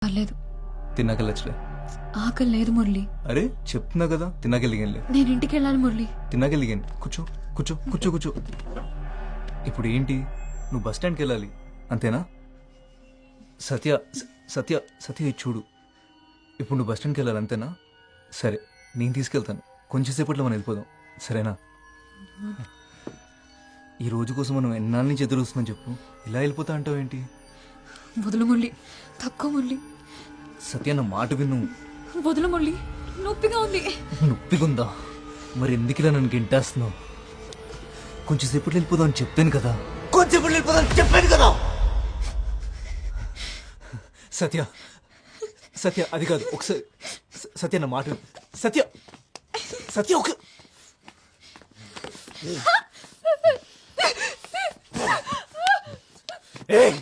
పర్లేదు. తిన్నాకెళ్ళచ్చులే. ఆకలి లేదు మురళి. అరే చెప్తున్నా కదా తిన్నాకెళ్ళిగానులే. నేను ఇంటికి వెళ్ళాలి మురళి. తిన్నాకెళ్ళిగాను. కూర్చో కూర్చో కూర్చో కూర్చో. ఇప్పుడు ఏంటి, నువ్వు బస్ స్టాండ్కి వెళ్ళాలి అంతేనా? సత్య సత్య సత్య ఇది చూడు, ఇప్పుడు నువ్వు బస్ స్టాండ్కి వెళ్ళాలి అంతేనా? సరే నేను తీసుకెళ్తాను, కొంచెం సేపట్లో మనం వెళ్ళిపోదాం సరేనా? ఈ రోజు కోసం మనం ఎన్నాళ్ళ నుంచి ఎదురు వస్తున్నాం చెప్పు, ఇలా వెళ్ళిపోతా అంటావు ఏంటి? వదులు మురళి, తక్కువ మురళి. సత్య నా మాట విను. వదులు మురళి, నొప్పిగా ఉంది. నొప్పిగుందా? మరి ఎందుకులా నన్ను గింటేస్తున్నావు? కొంచెం సేపట్లో వెళ్ళిపోదాం అని చెప్పాను కదా, కొంచెం వెళ్ళిపోదాం అని చెప్పాను కదా. సత్య సత్య అది కాదు, ఒకసారి సత్య నా మాట విను. సత్య సత్య ఒక ఏయ్